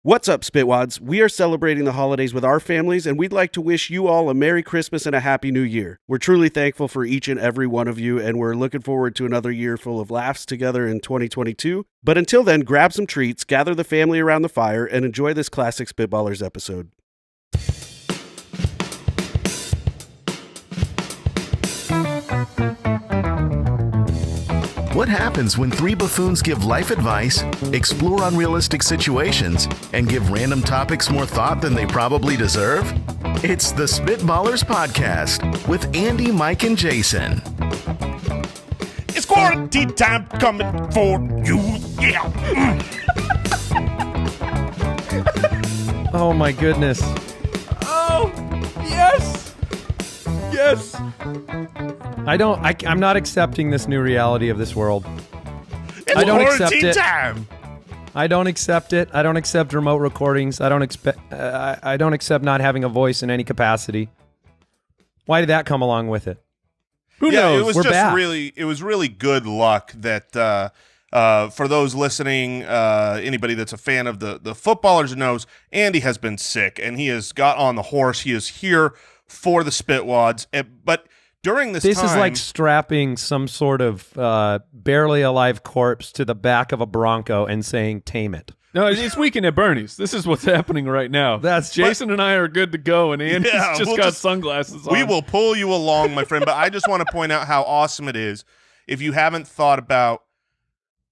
What's up, Spitwads? We are celebrating the holidays with our families, and we'd like to wish you all a Merry Christmas and a Happy New Year. We're truly thankful for each and every one of you, and we're looking forward to another year full of laughs together in 2022. But until then, grab some treats, gather the family around the fire, and enjoy this classic Spitballers episode. What happens when three buffoons give life advice, explore unrealistic situations, and give random topics more thought than they probably deserve? It's the Spitballers Podcast with Andy, Mike, and Jason. It's quarantine time coming for you, yeah. Oh my goodness. Oh, yes. Yes. I'm not accepting this new reality of this world. It's I don't accept quarantine it. time. I don't accept it. I don't accept remote recordings. I don't accept not having a voice in any capacity. Why did that come along with it? Who knows? It was We're just back. it was really good luck that for those listening, anybody that's a fan of the footballers knows Andy has been sick and he has got on the horse. He is here for the Spitwads, but during this time, is like strapping some sort of barely alive corpse to the back of a Bronco and saying, "Tame it." No, it's Weekend at Bernie's. This is what's happening right now. Jason and I are good to go, and Andy's we'll got sunglasses on. We will pull you along, my friend. But I just want to point out how awesome it is if you haven't thought about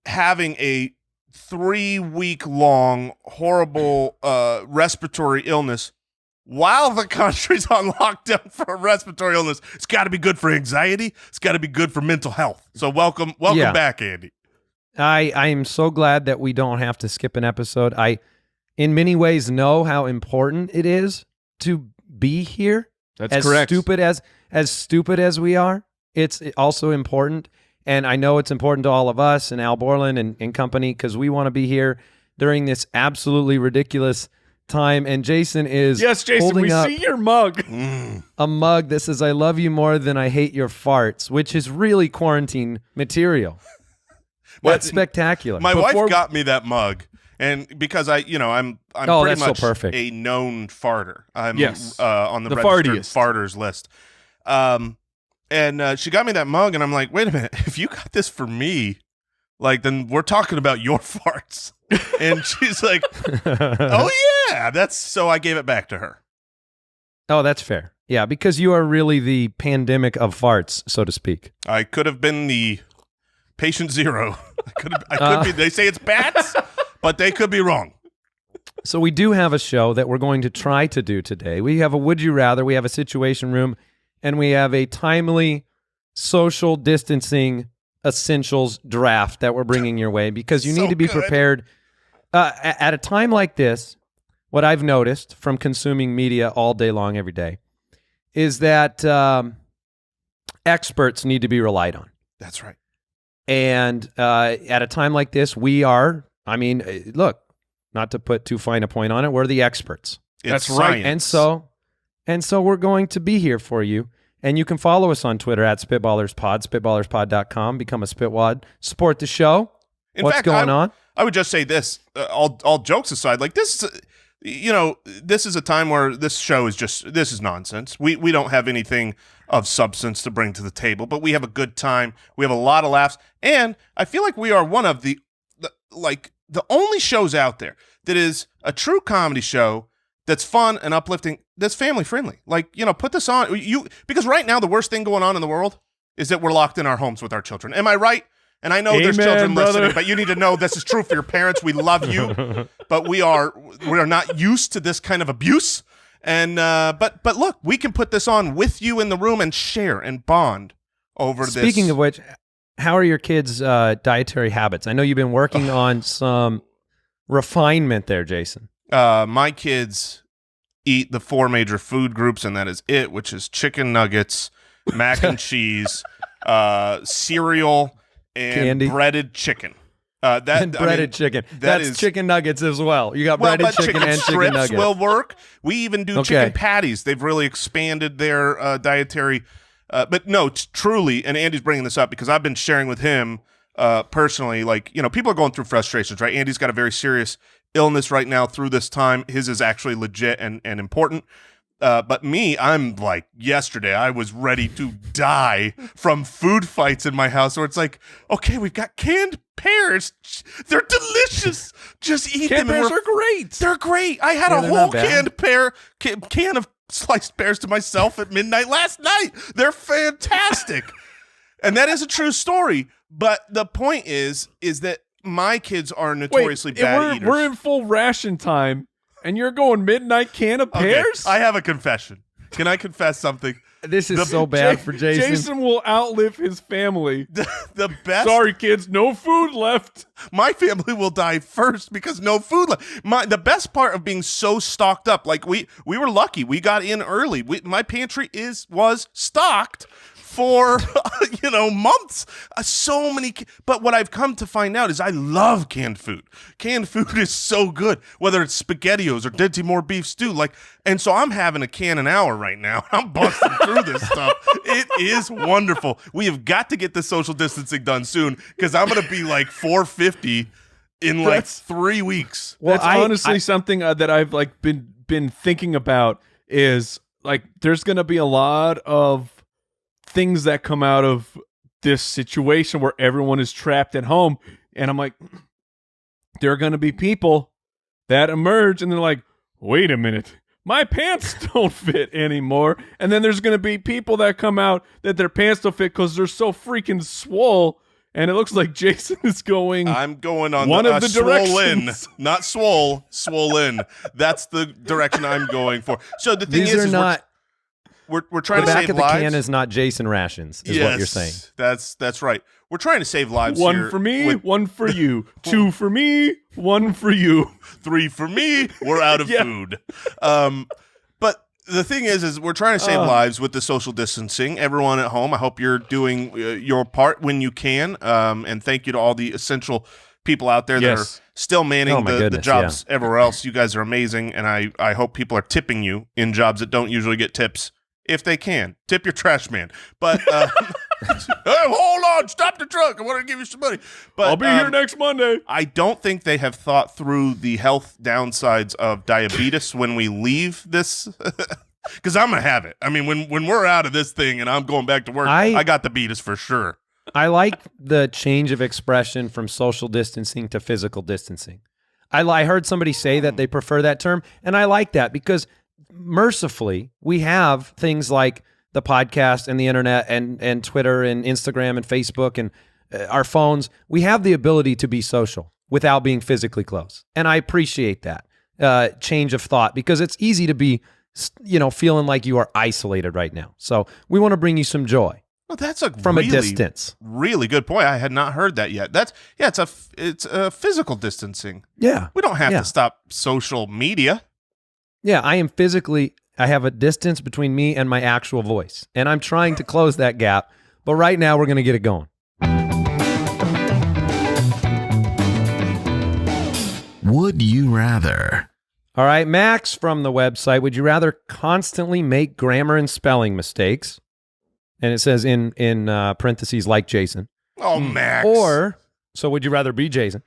having a 3-week-long horrible respiratory illness while the country's on lockdown for a respiratory illness. It's got to be good for anxiety. It's got to be good for mental health. So welcome back, Andy. I am so glad that we don't have to skip an episode. I, in many ways, know how important it is to be here. That's correct. As stupid as we are, it's also important. And I know it's important to all of us and Al Borland and company because we want to be here during this absolutely ridiculous time. And Jason is holding up see your mug. a mug that says, "I love you more than I hate your farts," which is really quarantine material. That's spectacular. My wife got me that mug, and because I'm pretty much so perfect. a known farter. I'm on the fartiest registered farters list. And she got me that mug, and I'm like, wait a minute, if you got this for me, then we're talking about your farts. And she's like, oh yeah, so I gave it back to her. Oh, that's fair. Yeah, because you are really the pandemic of farts, so to speak. I could have been the patient zero. I could be. They say it's bats, but they could be wrong. So we do have a show that we're going to try to do today. We have a Would You Rather, we have a Situation Room, and we have a timely social distancing essentials draft that we're bringing your way because you need to be prepared. At a time like this, what I've noticed from consuming media all day long, every day, is that experts need to be relied on. That's right. And at a time like this, look, not to put too fine a point on it, we're the experts. That's right. And so we're going to be here for you. And you can follow us on Twitter at SpitballersPod, SpitballersPod.com, become a Spitwad, support the show. What's going on? I would just say this, all jokes aside, this is a time where this show is this is nonsense. We don't have anything of substance to bring to the table, but we have a good time. We have a lot of laughs. And I feel like we are one of the only shows out there that is a true comedy show that's fun and uplifting, that's family friendly. Put this on because right now the worst thing going on in the world is that we're locked in our homes with our children. Am I right? And I know there's children listening, but you need to know this is true for your parents. We love you, but we are not used to this kind of abuse. And but look, we can put this on with you in the room and share and bond over this. Speaking of which, how are your kids' dietary habits? I know you've been working on some refinement there, Jason. My kids eat the 4 major food groups, and that is it, which is chicken nuggets, mac and cheese, cereal, and candy, breaded chicken. Chicken. That's chicken nuggets as well. You got breaded chicken and strips chicken nuggets. Will work. We even do chicken patties. They've really expanded their dietary. But no, truly, and Andy's bringing this up because I've been sharing with him personally. People are going through frustrations, right? Andy's got a very serious illness right now through this time. His is actually legit and important. But me, I'm like, yesterday I was ready to die from food fights in my house where it's like, okay, we've got canned pears. They're delicious. Just eat them. Canned pears are great. They're great. I had a they're whole not bad. canned pear can of sliced pears to myself at midnight last night. They're fantastic. And that is a true story. But the point is that my kids are notoriously bad eaters. We're in full ration time, and you're going midnight can of pears? Okay, I have a confession. Can I confess something? This is so bad for Jason. Jason will outlive his family. The best. Sorry, kids, no food left. My family will die first because no food left. The best part of being so stocked up, like we were lucky. We got in early. My pantry was stocked for months. So many. But what I've come to find out is I love canned food. Canned food is so good, whether it's SpaghettiOs or Dinty Moore beef stew. And so I'm having a can an hour right now. I'm busting through this stuff. It is wonderful. We have got to get the social distancing done soon because I'm going to be like 450 in like 3 weeks. Well, that's honestly something that I've been thinking about is like there's going to be a lot of things that come out of this situation where everyone is trapped at home. And I'm like, there are going to be people that emerge and they're like, wait a minute, my pants don't fit anymore. And then there's going to be people that come out that their pants don't fit because they're so freaking swole. And it looks like Jason is going. I'm going on one of the swollen, directions. not swollen. That's the direction I'm going for. So the thing These is are not. We're trying The to back save of the lives. can is not Jason rations, is what you're saying. That's right. We're trying to save lives. One here for me, with one for you. 2 for me, 1 for you. 3 for me. We're out of Yeah. food. But the thing is we're trying to save lives with the social distancing. Everyone at home, I hope you're doing your part when you can. And thank you to all the essential people out there that are still manning the jobs everywhere else. You guys are amazing, and I hope people are tipping you in jobs that don't usually get tips. If they can, tip your trash man. But hey, hold on, stop the truck. I want to give you some money. But I'll be here next Monday. I don't think they have thought through the health downsides of diabetes when we leave this. Because I'm gonna have it. I mean, when we're out of this thing and I'm going back to work, I got the beatus for sure. I like the change of expression from social distancing to physical distancing. I heard somebody say that they prefer that term, and I like that because mercifully, we have things like the podcast and the internet and Twitter and Instagram and Facebook and our phones. We have the ability to be social without being physically close. And I appreciate that change of thought because it's easy to be, feeling like you are isolated right now. So we want to bring you some joy. Well, that's from a distance. Really good point. I had not heard that yet. It's a physical distancing. Yeah. We don't have to stop social media. Yeah, I have a distance between me and my actual voice, and I'm trying to close that gap, but right now we're going to get it going. Would you rather? All right, Max from the website, would you rather constantly make grammar and spelling mistakes? And it says in parentheses, like Jason. Oh, Max. Or, so would you rather be Jason?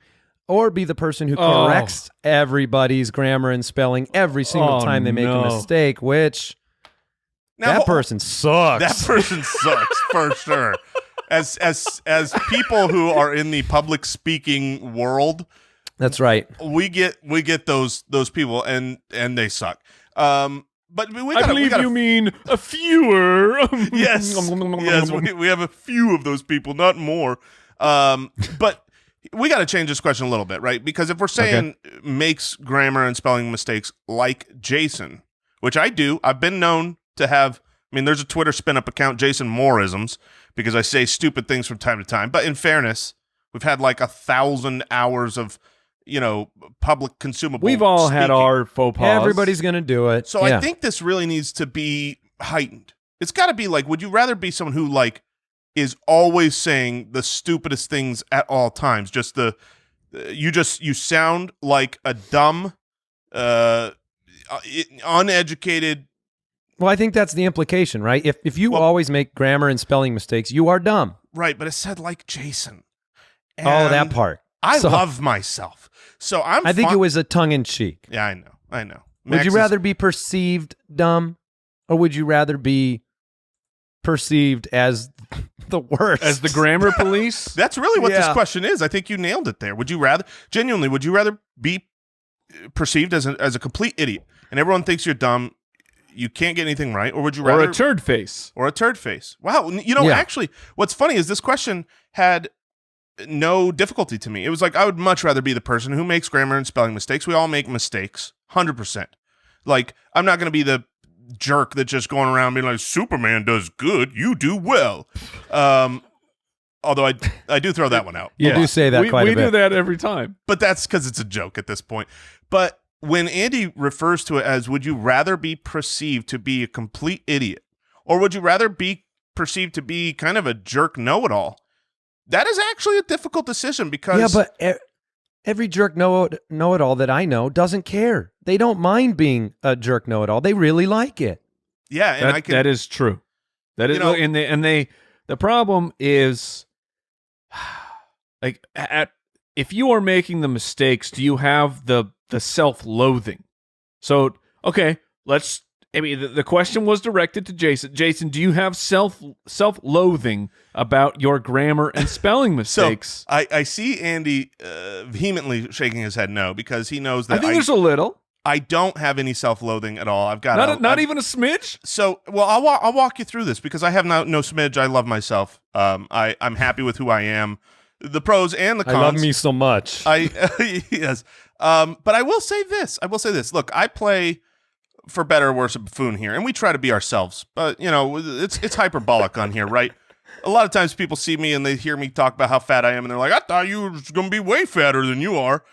Or be the person who corrects everybody's grammar and spelling every single time they make a mistake, which that person sucks. That person sucks for sure. As people who are in the public speaking world, that's right. We get those people and they suck. But I believe you mean a fewer. Yes, we have a few of those people, not more. But we got to change this question a little bit, right? Because if we're saying makes grammar and spelling mistakes like Jason, which I do, I've been known to have. I mean, there's a Twitter spin-up account, Jason Mooreisms, because I say stupid things from time to time. But in fairness, we've had like 1,000 hours of public consumable. We've all had our faux pas. Everybody's going to do it. So I think this really needs to be heightened. It's got to be like, would you rather be someone who like is always saying the stupidest things at all times? Just you sound like a dumb, uneducated. Well, I think that's the implication, right? If you always make grammar and spelling mistakes, you are dumb. Right, but it said like Jason. And that part. I love myself. So I think it was a tongue-in-cheek. Yeah, I know. Would you rather be perceived dumb, or would you rather be perceived as the worst? As the grammar police? That's really what this question is. I think you nailed it there. Would you rather be perceived as a complete idiot, and everyone thinks you're dumb, you can't get anything right, or would you rather... Or a turd face. Or a turd face. Wow. Actually, what's funny is this question had no difficulty to me. It was like, I would much rather be the person who makes grammar and spelling mistakes. We all make mistakes, 100%. Like, I'm not going to be the jerk that's just going around being like, Superman does good, you do well. Although I do throw that one out. You do say that quite a bit. We do that every time. But that's because it's a joke at this point. But when Andy refers to it as, would you rather be perceived to be a complete idiot, or would you rather be perceived to be kind of a jerk know-it-all? That is actually a difficult decision because... Yeah, but every jerk know-it-all that I know doesn't care. They don't mind being a jerk know-it-all. They really like it. Yeah, and that is true. That is, the problem is, like, if you are making the mistakes, do you have the self-loathing? So, okay, the question was directed to Jason. Jason, do you have self-loathing about your grammar and spelling mistakes? So, I see Andy vehemently shaking his head no, because he knows that I think there's a little. I don't have any self-loathing at all. I've got not even a smidge. So, well, I'll walk you through this because I have no smidge. I love myself. I'm happy with who I am. The pros and the cons. I love me so much. Yes. But I will say this. Look, I play, for better or worse, a buffoon here, and we try to be ourselves. But it's hyperbolic on here, right? A lot of times people see me and they hear me talk about how fat I am, and they're like, "I thought you were going to be way fatter than you are."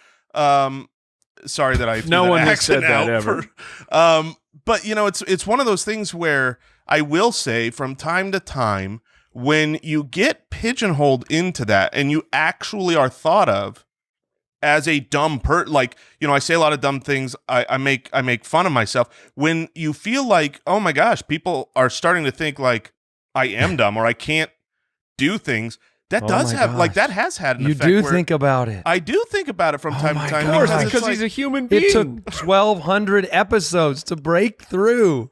Sorry that I no one has said that ever. But it's one of those things where I will say from time to time, when you get pigeonholed into that and you actually are thought of as a dumb I say a lot of dumb things. I make fun of myself. When you feel like, oh my gosh, people are starting to think like I am dumb or I can't do things. That that has had an effect. You do think about it. I do think about it from time to time. Of course, because he's a human being. It took 1,200 episodes to break through.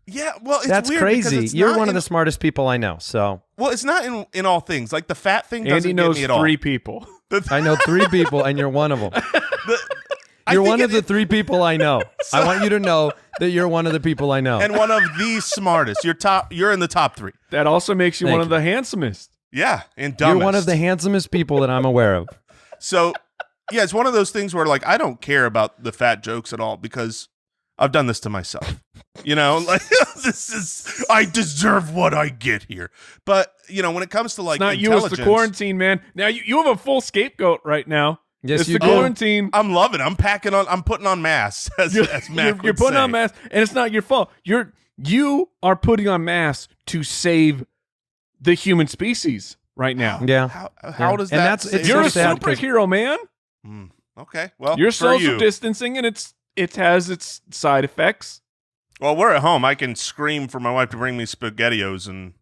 Yeah, well, that's weird crazy. You're one of the smartest people I know. So, well, it's not in all things. Like the fat thing doesn't Andy knows get me at all. 3 people. I know 3 people, and you're one of them. You're one of the 3 people I know. I want you to know that you're one of the people I know, and one of the smartest. You're in the top 3. That also makes you one of the handsomest. Yeah, and dumbest. You're one of the handsomest people that I'm aware of. So, yeah, it's one of those things where like I don't care about the fat jokes at all because I've done this to myself. Like I deserve what I get here. But when it comes to like, it's not you, it's the quarantine, man. Now you have a full scapegoat right now. Yes, it's you the do. Quarantine. I'm loving it. I'm putting on masks. As Mac you're putting on masks, and it's not your fault. You are putting on masks to save the human species right now. Yeah. How does that? You're a superhero, man. Okay. Well, you're social distancing, and it has its side effects. Well, we're at home. I can scream for my wife to bring me SpaghettiOs and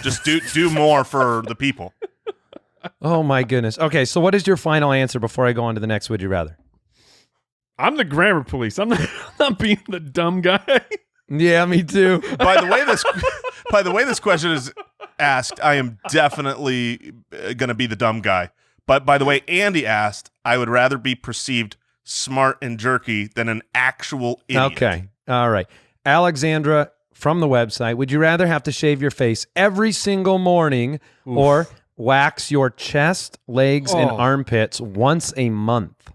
just do more for the people. Oh my goodness. Okay, so what is your final answer before I go on to the next Would You Rather? I'm the grammar police. I'm not being the dumb guy. Yeah, me too. By the way this question is asked, I am definitely going to be the dumb guy. But by the way Andy asked, I would rather be perceived smart and jerky than an actual idiot. Okay. All right. Alexandra from the website, would you rather have to shave your face every single morning or wax your chest, legs, and armpits once a month?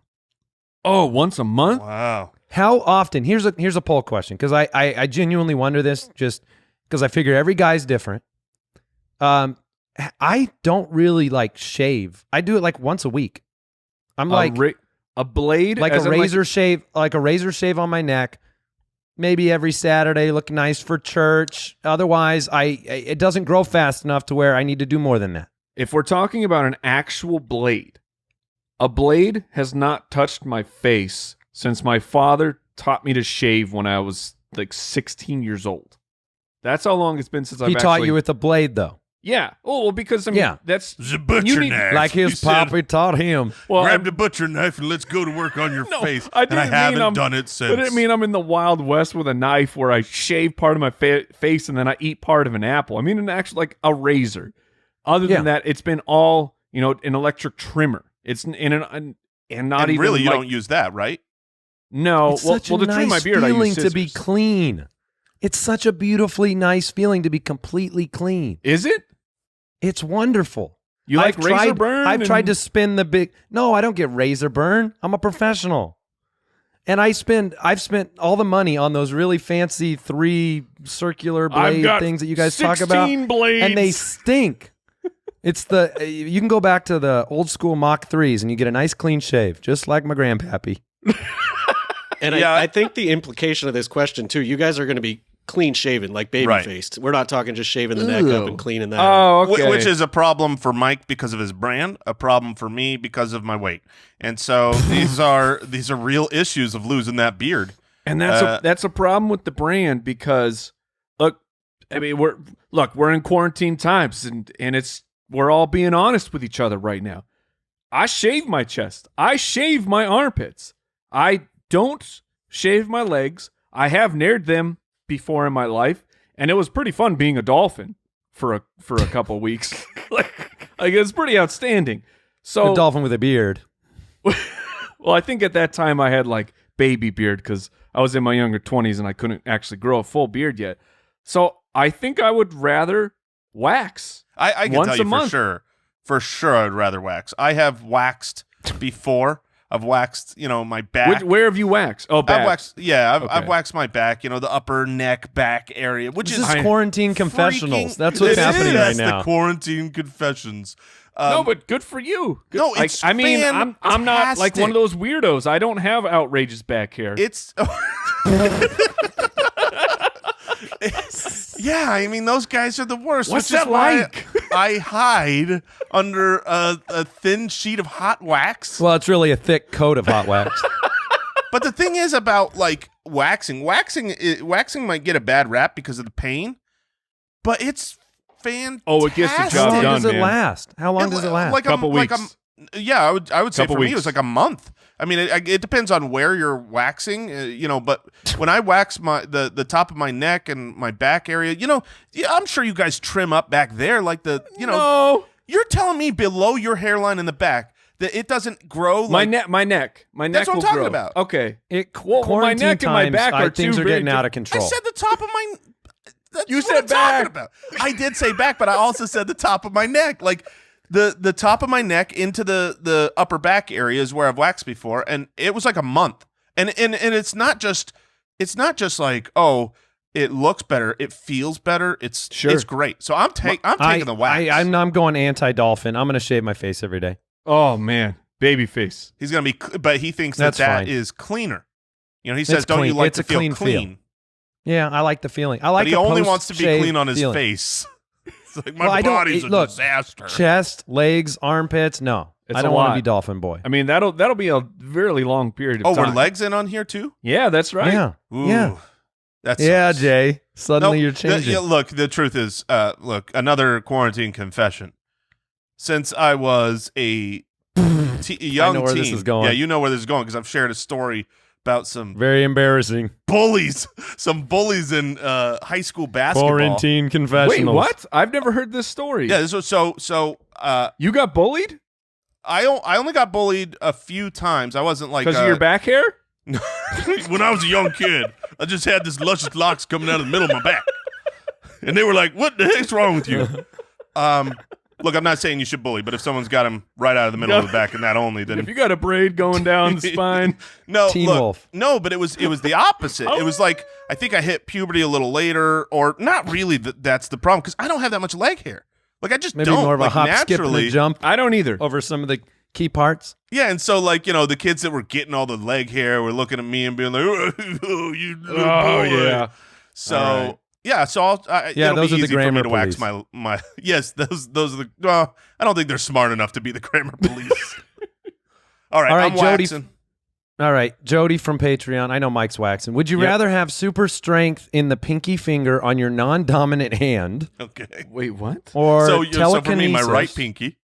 Oh, once a month? Wow. How often? Here's a poll question, because I genuinely wonder this, just because I figure every guy's different. I don't really like shave. I do it like once a week. I'm like a blade, like a razor shave, like a razor shave on my neck. Maybe every Saturday, look nice for church. Otherwise, it doesn't grow fast enough to where I need to do more than that. If we're talking about an actual blade, a blade has not touched my face since my father taught me to shave when I was like 16 years old. That's how long it's been since He taught you with a blade, though. Yeah. Oh, well, because I mean, Yeah. that's The butcher knife. Like his You said, papi taught him. well. grab the butcher knife and let's go to work on your No, face. I and I didn't mean haven't I'm- done it since. I didn't mean I'm in the Wild West with a knife where I shave part of my face and then I eat part of an apple. I mean an actual like a razor. Other Yeah. than that, it's been all an electric trimmer. It's in an and not and even really, you like, don't use that, right? No, It's well, such a to trim my nice beard, I feeling use to be scissors. clean. It's such a beautifully nice feeling to be completely clean. Is it? It's wonderful. You like razor tried, burn? I've tried and- to spin the big. No, I don't get razor burn. I'm a professional, and I've spent all the money on those really fancy 3 circular I've blade got things that you guys talk 16 about, blades. and they stink. It's you can go back to the old school Mach 3s and you get a nice clean shave, just like my grandpappy. And Yeah. I think the implication of this question too, you guys are going to be clean shaven, like baby Right. faced. We're not talking just shaving the neck up Ew. and cleaning that. up. Oh, okay. Which is a problem for Mike because of his brand, a problem for me because of my weight. And so these are real issues of losing that beard. And that's a problem with the brand because look, I mean we're in quarantine times and we're all being honest with each other right now. I shave my chest. I shave my armpits. I don't shave my legs. I have nared them before in my life, and it was pretty fun being a dolphin for a couple weeks. like it's pretty outstanding. So A dolphin with a beard. well, I think at that time I had like baby beard because I was in my younger 20s and I couldn't actually grow a full beard yet. So I think I would rather wax. I can Once tell a you month. for sure I'd rather wax. I have waxed before. I've waxed, my back. Where have you waxed? Oh, back. I've waxed, I've Okay. waxed my back, the upper neck, back area, which This is is quarantine confessionals. freaking- That's what's It happening is. right That's now. the quarantine confessions. No, but good for you. Good. No, like, it's I mean, I'm not like one fantastic. of those weirdos. I don't have outrageous back hair. It's yeah, I mean those guys are the worst. What's which is that why like? I hide under a thin sheet of hot wax. Well, it's really a thick coat of hot wax. But the thing is about like waxing might get a bad rap because of the pain, but it's fantastic. Oh, it gets the How job long done, does it man. last? How long does it last? Like Couple weeks. Yeah, I would say Couple for me it weeks. was like a month. I mean, it depends on where you're waxing, But when I wax the top of my neck and my back area, I'm sure you guys trim up back there, like No, You're telling me below your hairline in the back that it doesn't grow. my Like, neck, my neck That's what I'm will talking grow. about. Okay, It Well, my quarantine neck and my times, back are things two are very getting out of I control. said the top of my. That's You what said I'm talking back. about. I did say back, but I also said the top of my neck, like. The top of my neck into the upper back area is where I've waxed before, and it was like a month. And it's not just like, oh, it looks better, it feels better, it's great. So I'm taking the wax. I'm going anti-dolphin. I'm going to shave my face every day. Oh man, baby face. He's gonna be, but he thinks That's that fine. is cleaner. He says, It's "Don't you clean. like It's to a feel clean clean?" feel. Yeah, I like the feeling. I like But he a only wants to be post-shave clean on his feeling. face. It's like Well, my I don't- body's a look, disaster. Chest, legs, armpits. No, It's I a don't want to lot. be dolphin boy. I mean, that'll be a really long period of Oh, time. were legs in on here too? Yeah, that's right. Yeah, Ooh, yeah, that's yeah. Jay, suddenly you're changing. Look, the truth is, another quarantine confession. Since I was a young know where teen, this is going. yeah, you know where this is going because I've shared a story about some Very embarrassing. bullies in high school basketball. Quarantine Wait, confessionals. what? I've never heard this story. Yeah, this was so. You got bullied I only got bullied a few times. I wasn't like because of your back hair? when I was a young kid. I just had this luscious locks coming out of the middle of my back, and they were like, "What the heck's wrong with you?" Look, I'm not saying you should bully, but if someone's got him right out of the middle of the back and that only, If then you got a braid going down the spine, no. Teen look, Wolf. no, but it was the opposite. It was like I think I hit puberty a little later, or not really. That's the problem because I don't have that much leg hair. Like I just Maybe don't. more of a like, hop, skip, and naturally. a jump I don't either. over some of the key parts. Yeah, and so like the kids that were getting all the leg hair were looking at me and being like, "Oh, you little Oh boy." yeah. So All right. yeah, so I'll Yeah, it'll those be are the easy for me grammar to wax police. my yes, those are the I don't think they're smart enough to be the grammar police. All right, All right, I'm Jody. waxing. All right, Jody from Patreon. I know Mike's waxing. Would you Yep. rather have super strength in the pinky finger on your non-dominant hand, Okay. Wait, what? or So telekinesis? for me, my right pinky.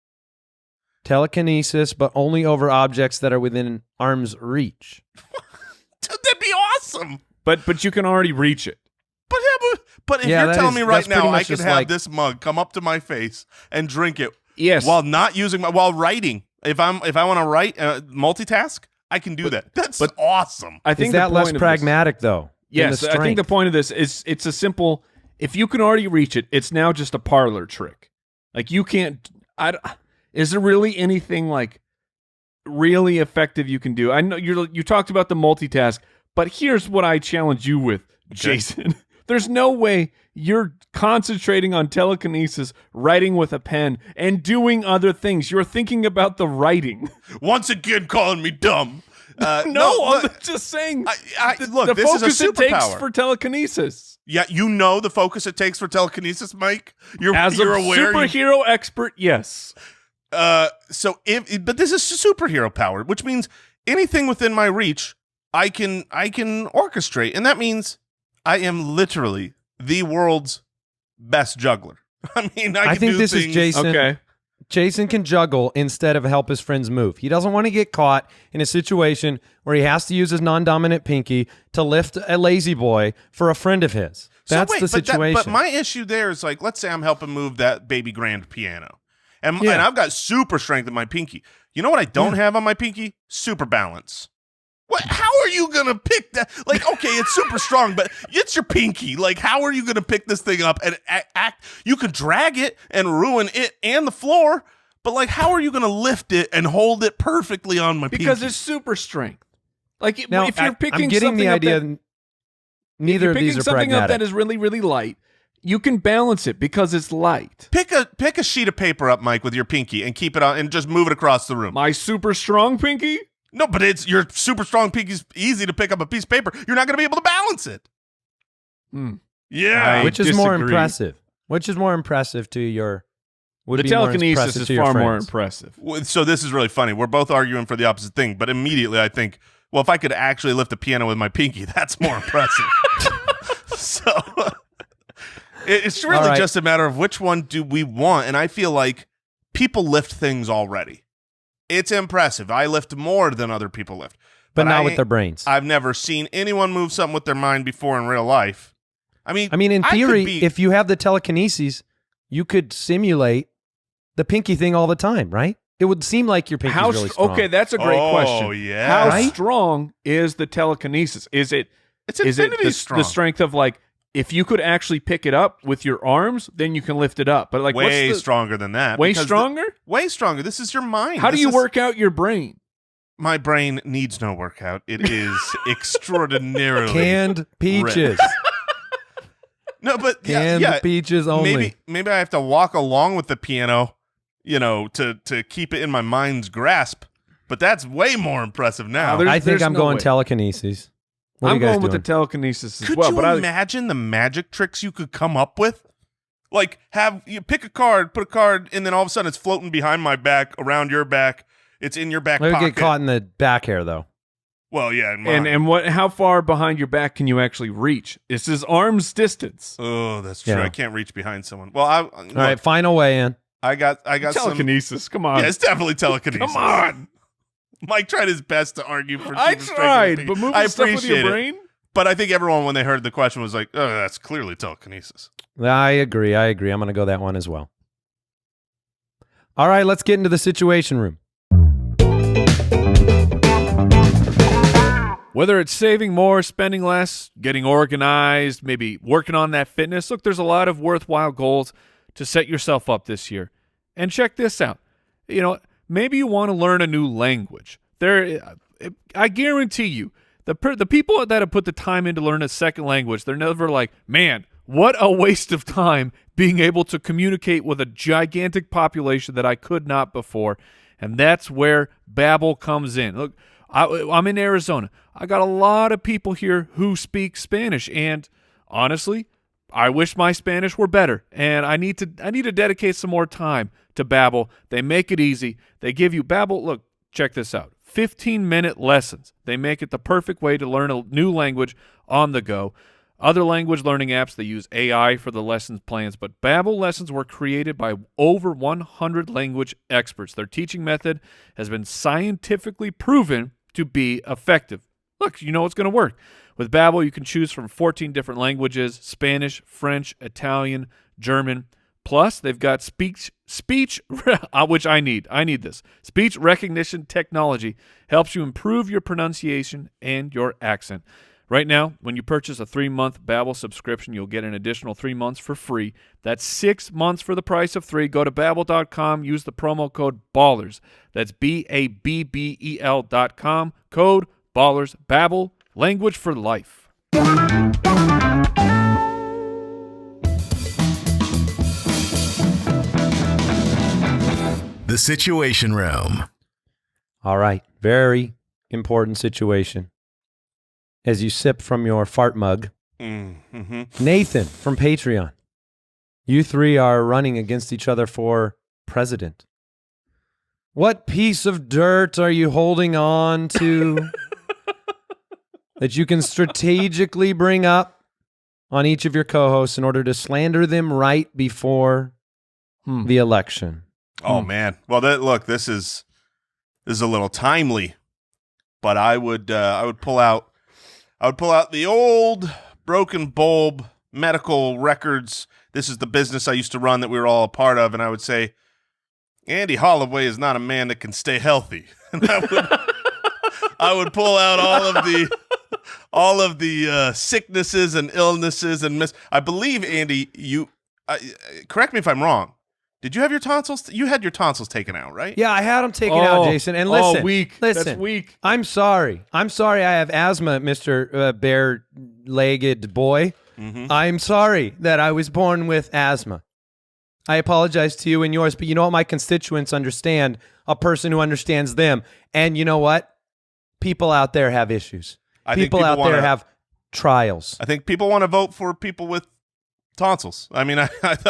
Telekinesis, but only over objects that are within arm's reach. Dude, that'd be awesome. But you can already reach it. But if Yeah, you're that telling is- me right that's pretty now I much could just have like- this mug come up to my face and drink it Yes. while not using while writing. If I want to write multitask, I can do that. That's awesome. I think Is the that less point of pragmatic, though? than Yes, the I think the strength? point of this is it's a simple. If you can already reach it, it's now just a parlor trick. Like you can't. Is there really anything like really effective you can do? I know you talked about the multitask, but here's what I challenge you with, Jason. There's no way you're concentrating on telekinesis, writing with a pen, and doing other things. You're thinking about the writing. Once again, calling me dumb. No, I'm look, just saying. look, the this focus is a it takes superpower. for telekinesis. Yeah, you know the focus it takes for telekinesis, Mike. You're As you're a aware. superhero expert, yes. But this is superhero power, which means anything within my reach, I can orchestrate, and that means I am literally the world's best juggler. I mean, I can think do this things. is Jason. Okay. Jason can juggle instead of help his friends move. He doesn't want to get caught in a situation where he has to use his non-dominant pinky to lift a lazy boy for a friend of his. That's the situation. But my issue there is like, let's say I'm helping move that baby grand piano, and Yeah. I've got super strength in my pinky. You know what I don't have on my pinky? Super balance. What? How are you gonna pick that? Like, okay, it's super strong, but it's your pinky. Like, how are you gonna pick this thing up and act? You could drag it and ruin it and the floor, but like, how are you gonna lift it and hold it perfectly on my pinky? Because it's super strength. Like now, if you're picking I'm getting something the up idea. that, Neither if of you're these picking are something up pragmatic. that is really, really light, you can balance it because it's light. pick a sheet of paper up, Mike, with your pinky and keep it on and just move it across the room. My super strong pinky? No, but it's your super strong pinky's easy to pick up a piece of paper. You're not gonna be able to balance it. Hmm. Yeah. I Which is more disagree. impressive? Which is more impressive to your? Would The be more telekinesis impressive is to your far more friends? impressive. So this is really funny. We're both arguing for the opposite thing, but immediately I think, well, if I could actually lift a piano with my pinky, that's more impressive. So it's really All right. just a matter of which one do we want, and I feel like people lift things already. It's impressive. I lift more than other people lift, but not I with ain't- their brains. I've never seen anyone move something with their mind before in real life. I mean, in I could theory, be- if you have the telekinesis, you could simulate the pinky thing all the time, right? It would seem like your pinky's How really strong. okay, that's a great Oh, question. yeah. How Right? strong is the telekinesis? Is it it's is it infinity the, strong. the strength of like if you could actually pick it up with your arms, then you can lift it up. But like way what's the, stronger than that. way because stronger? way stronger. This is your mind. How do This you is- work out your brain? My brain needs no workout. It is extraordinarily Canned peaches. No, but Canned yeah, peaches only. maybe I have to walk along with the piano, to keep it in my mind's grasp. But that's way more impressive now. there's- I think I'm no going way. telekinesis. What are I'm you guys going with the doing? telekinesis as Could well. you But I, imagine the magic tricks you could come up with? Like you pick a card, put a card, and then all of a sudden it's floating behind my back, around your back. It's in your back Let me pocket. get caught in the back hair, though. Well, yeah, in mine. and what? How far behind your back can you actually reach? This is arm's distance. Oh, that's true. Yeah. I can't reach behind someone. Well, All All right, final weigh-in. I got some. Telekinesis. Come on. Yeah, it's definitely telekinesis. Come on. Mike tried his best to argue for. I super strength tried, and but pinky. moving I stuff with appreciate your it. brain. But I think everyone, when they heard the question, was like, "Oh, that's clearly telekinesis." I agree. I'm going to go that one as well. All right, let's get into the situation room. Whether it's saving more, spending less, getting organized, maybe working on that fitness, look, there's a lot of worthwhile goals to set yourself up this year. And check this out. Maybe you want to learn a new language. I guarantee you, the people that have put the time in to learn a second language, they're never like, man, what a waste of time being able to communicate with a gigantic population that I could not before. And that's where Babbel comes in. Look, I'm in Arizona. I got a lot of people here who speak Spanish, and honestly, I wish my Spanish were better. And I need to dedicate some more time to Babbel. They make it easy. They give you Babbel. Look, check this out. 15-minute lessons. They make it the perfect way to learn a new language on the go. Other language learning apps, they use AI for the lessons plans, but Babbel lessons were created by over 100 language experts. Their teaching method has been scientifically proven to be effective. Look, you know it's going to work. With Babbel, you can choose from 14 different languages: Spanish, French, Italian, German. Plus, they've got speech, which I need. I need this. Speech recognition technology helps you improve your pronunciation and your accent. Right now, when you purchase a 3-month Babbel subscription, you'll get an additional 3 months for free. That's 6 months for the price of 3. Go to Babbel.com. Use the promo code BALLERS. That's BABBEL.com. Code BALLERS. Babbel. Language for life. The Situation Room. All right. Very important situation. As you sip from your fart mug, Nathan from Patreon, you three are running against each other for president. What piece of dirt are you holding on to that you can strategically bring up on each of your co-hosts in order to slander them right before the election? Oh man. Well, look, this is a little timely, but I would pull out the old broken bulb medical records. This is the business I used to run that we were all a part of, and I would say, Andy Holloway is not a man that can stay healthy. And I would pull out all of the sicknesses and illnesses and I believe, Andy, you correct me if I'm wrong. Did you have your tonsils? You had your tonsils taken out, right? Yeah, I had them taken out, Jason. And listen, weak. Listen, That's weak. I'm sorry. I have asthma, Mr. Bare-legged boy. I'm sorry that I was born with asthma. I apologize to you and yours, but you know what? My constituents understand a person who understands them. And you know what? People out there have issues. People out there have trials. I think people want to vote for people with tonsils. I mean, I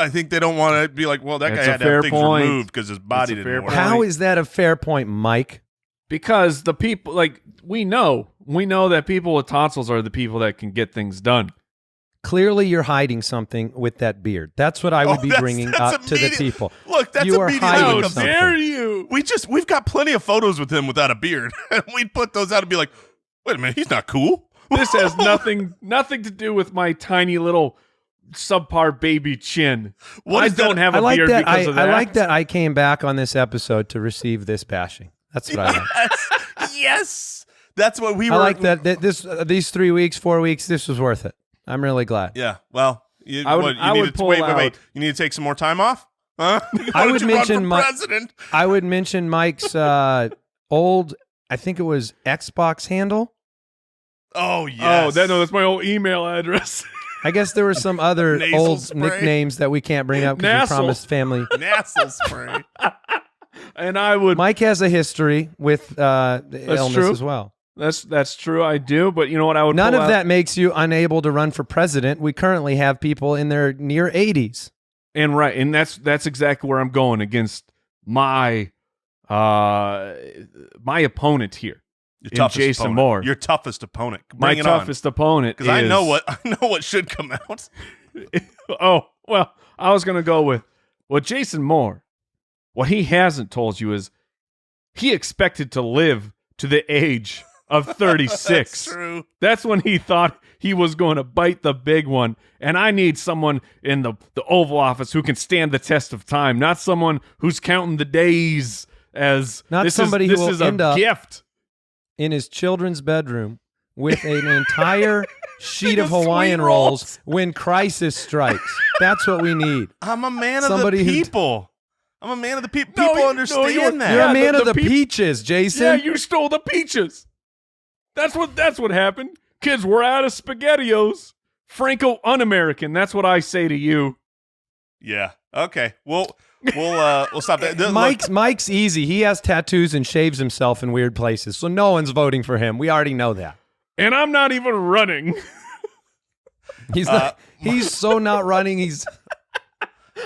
think they don't want to be like, well, that guy had to have things removed because his body didn't work. How is that a fair point, Mike? Because the people, like, we know that people with tonsils are the people that can get things done. Clearly, you're hiding something with that beard. That's what I would be bringing up to the people. Look, that's you are hiding How something. dare you? We've got plenty of photos with him without a beard, and we'd put those out and be like, wait a minute, he's not cool. This has nothing to do with my tiny little subpar baby chin. I don't have a beard because of that. I like that I came back on this episode to receive this bashing. That's what I like. Yes. That's what we were. I like that these 3 weeks, 4 weeks, this was worth it. I'm really glad. Yeah. Well, wait. You need to take some more time off? Huh? I would mention president. I would mention Mike's old, I think it was Xbox handle. Oh, yes. Oh, that's my old email address. I guess there were some other Nasal old spray. nicknames that we can't bring up because we promised family. Nasal spray. And I would. Mike has a history with illness true. as well. That's true. I do, but you know what? I would. None of that makes you unable to run for president. We currently have people in their near 80s. And that's exactly where I'm going against my opponent here. Your toughest Jason opponent. Moore. Your toughest opponent. My toughest opponent. Because I know what should come out. Oh, well, I was going to go with Jason Moore. What he hasn't told you is he expected to live to the age of 36. That's true. That's when he thought he was going to bite the big one. And I need someone in the Oval Office who can stand the test of time, not someone who's counting the days as Not somebody who will end up gift. In his children's bedroom with an entire sheet of Hawaiian rolls when crisis strikes. That's what we need. I'm a man Somebody of who- the people. I'm a man of the people. People understand that. You're a man the of the peop- peaches, Jason. Yeah, you stole the peaches. That's what happened. Kids were out of SpaghettiOs. Franco un-American. That's what I say to you. Yeah. Okay. We'll stop that. Mike's easy. He has tattoos and shaves himself in weird places, so no one's voting for him. We already know that. And I'm not even running. He's so not running.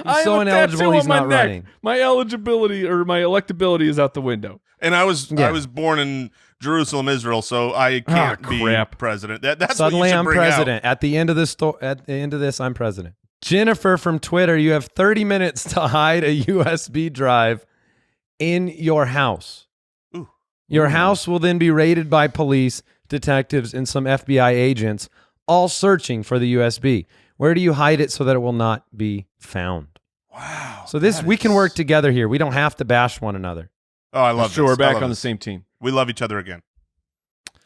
He's so ineligible, he's not running. My eligibility or my electability is out the window. And I was Yeah. born in Jerusalem, Israel, so I can't be president. That's Suddenly what you should I'm bring president. At the end of this, I'm president. Jennifer from Twitter, you have 30 minutes to hide a USB drive in your house. Ooh. Your house will then be raided by police, detectives, and some FBI agents, all searching for the USB. Where do you hide it so that it will not be found? Wow. So we can work together here. We don't have to bash one another. Oh, I love Sure, this. we're back I love on the this. same team. We love each other again.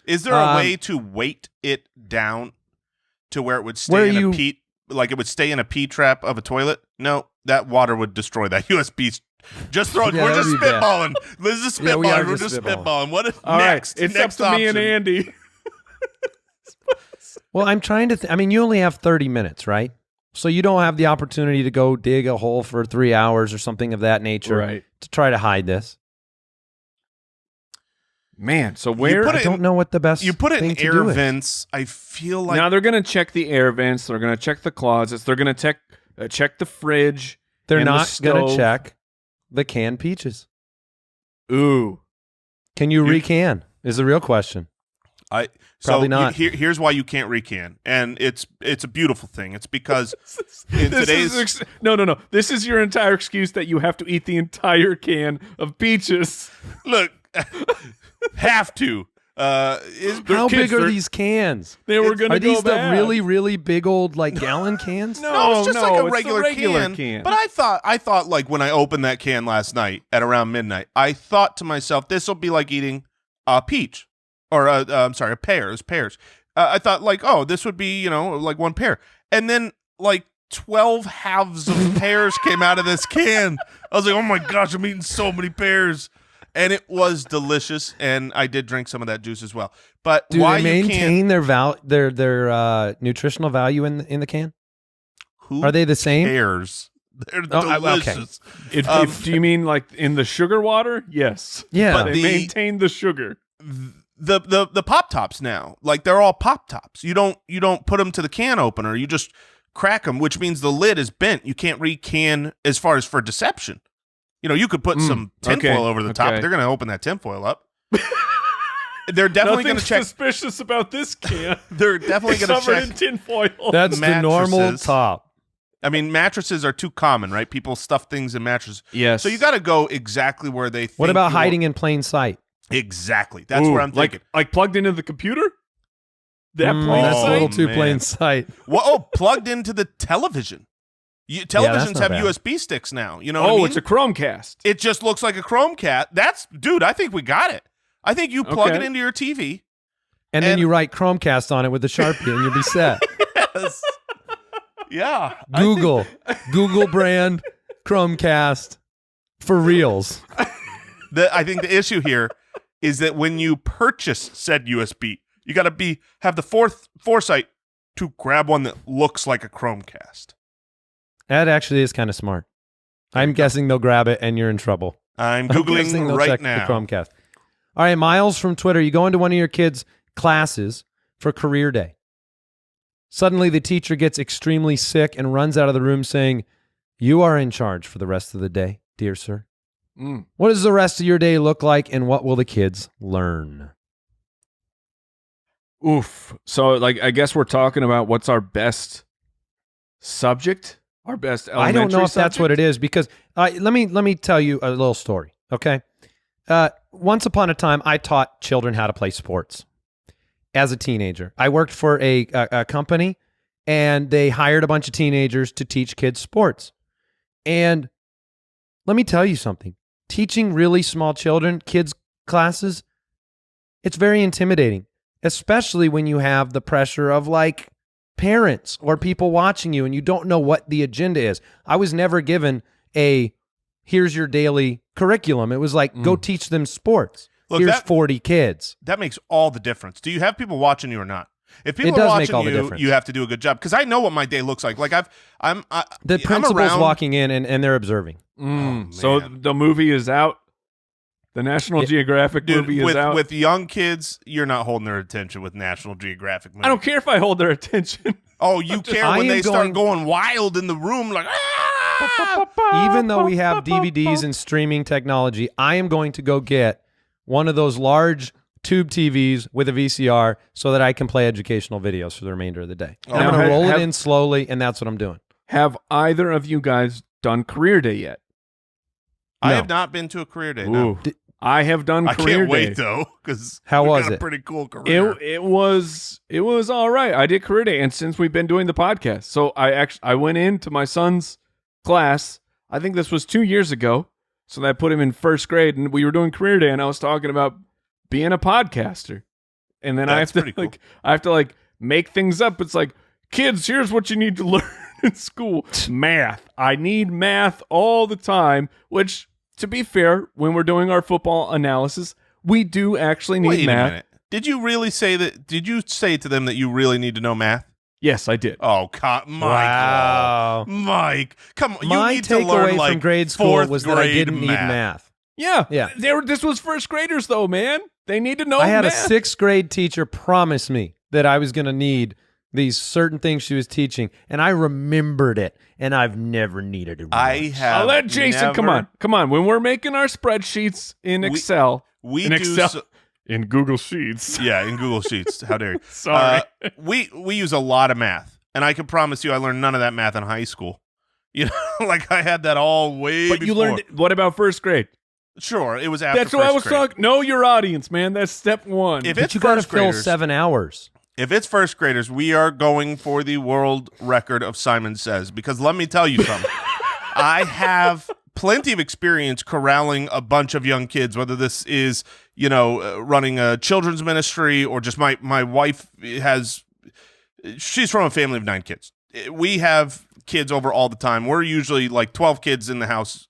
Is there a way to weight it down to where it would stay in a pea, like it would stay in a pea trap of a toilet? No, that water would destroy that USB. Just throw it. Yeah, We're just that'd be bad. spitballing. This is Yeah, we are spitballing. We're just just spitballing. spitballing. What is All next? right, it's next up to me option. and Andy. Well, I'm trying to I mean, you only have 30 minutes, right? So you don't have the opportunity to go dig a hole for 3 hours or something of that nature Right. to try to hide this. Man, so where? put I it don't know what the best You put it thing in to air do is. vents. I feel like now they're going to check the air vents. They're going to check the closets. They're going to check the fridge. They're and the not going to stove. check the canned peaches. Ooh. Can you recan? Is the real question. Probably not. Here's why you can't recan, and it's a beautiful thing. It's because in today's no. This is your entire excuse that you have to eat the entire can of peaches. look have to. How big are these cans? They were going to Are go these the bad. really, really big old like gallon cans? No, it's just like a it's regular, the can. But I thought like when I opened that can last night at around midnight, I thought to myself, this will be like eating a peach or I'm sorry, a pear. It was pears. I thought like, oh, this would be, like one pear. And then like 12 halves of pears came out of this can. I was like, oh my gosh, I'm eating so many pears. And it was delicious, and I did drink some of that juice as well. But Do why they you can't? maintain their nutritional value in the can? Who Are they the same? cares? They're Oh, okay. delicious. Do you mean like in the sugar water? Yes. Yeah. But They maintain the sugar. The pop tops now, like they're all pop tops. You don't put them to the can opener. You just crack them, which means the lid is bent. You can't recan as far as for deception. You could put some tinfoil over the top. okay. They're going to open that tinfoil up. They're definitely going to Nothing check. suspicious about this can. They're definitely It's going to covered check. in tinfoil. That's the normal Mattresses. top. I mean, mattresses are too common, right? People stuff things in mattresses. Yes. So you got to go exactly where they think. What about you want- hiding in plain sight? Exactly. That's Ooh, where I'm thinking. like plugged into the computer? That Mm, plain that's a sight? little too man. plain sight. Well, plugged into the television. Televisions not have bad. USB sticks now. You know what I mean? It's a Chromecast. It just looks like a Chromecast. Dude, I think we got it. I think you plug it Okay. into your TV. And then And- you write Chromecast on it with a Sharpie and you'll be set. Yes. Yeah. Google brand Chromecast for reals. I think the issue here is that when you purchase said USB, you got to have the foresight to grab one that looks like a Chromecast. That actually is kind of smart. I'm guessing they'll grab it and you're in trouble. I'm I'm guessing Googling they'll right check now. the Chromecast. All right, Miles from Twitter. You go into one of your kids' classes for career day. Suddenly, the teacher gets extremely sick and runs out of the room saying, "You are in charge for the rest of the day, dear sir." Mm. What does the rest of your day look like, and what will the kids learn? Oof. So, I guess we're talking about what's our best subject? Our best elementary I don't know if that's subject? what it is because let me tell you a little story. Okay, once upon a time, I taught children how to play sports. As a teenager, I worked for a company, and they hired a bunch of teenagers to teach kids sports. And let me tell you something: teaching really small children, kids classes, it's very intimidating, especially when you have the pressure of like parents or people watching you and you don't know what the agenda is. I was never given here's your daily curriculum. It was like, go teach them sports. Look, Here's 40 kids. That makes all the difference. Do you have people watching you or not? If people does are make watching all the you, difference. you have to do a good job because I know what my day looks like. Like The I'm principal's around, walking in and they're observing. So man. the movie is out. The National Geographic Dude, movie is out. with young kids, you're not holding their attention with National Geographic movies. I don't care if I hold their attention. Oh, you care I when am they start going wild in the room, like Even though we have DVDs and streaming technology, I am going to go get one of those large tube TVs with a VCR so that I can play educational videos for the remainder of the day. And I'm going to roll it in slowly, and that's what I'm doing. Have either of you guys done career day yet? I No. have not been to a career day. No. I have done I career can't day. wait though, because How was got a it? pretty cool career. It was all right. I did career day, and since we've been doing the podcast, so I went into my son's class. I think this was 2 years ago. So I put him in first grade, and we were doing career day, and I was talking about being a podcaster. And then That's I pretty cool. have to make things up. It's like, kids, here's what you need to learn in school: math. I need math all the time. Which, to be fair, when we're doing our football analysis, we do actually need Wait math. a minute. Did you really say that? Did you say to them that you really need to know math? Yes, I did. Oh, Michael. Wow. Mike, come on. My You need to learn takeaway like from grade school fourth was that I grade didn't need math. Yeah, Yeah. This was first graders, though, man. They need to know. I had a math. 6th grade teacher promise me that I was going to need these certain things she was teaching, and I remembered it, and I've never needed it. I once. have. I'll let Jason. Come on. When we're making our spreadsheets in Excel, We in do. Excel, in Google Sheets. Yeah, in Google Sheets. How dare you? Sorry. We use a lot of math, and I can promise you, I learned none of that math in high school. You know, like I had that all way. But you before. learned. What about first grade? Sure, it was after. That's what I was first grade. talking. Know your audience, man. That's step one. If But it's you got to first fill graders, 7 hours. if it's first graders, we are going for the world record of Simon Says, because let me tell you something. I have plenty of experience corralling a bunch of young kids, whether this is, running a children's ministry or just my wife she's from a family of 9 kids. We have kids over all the time. We're usually like 12 kids in the house.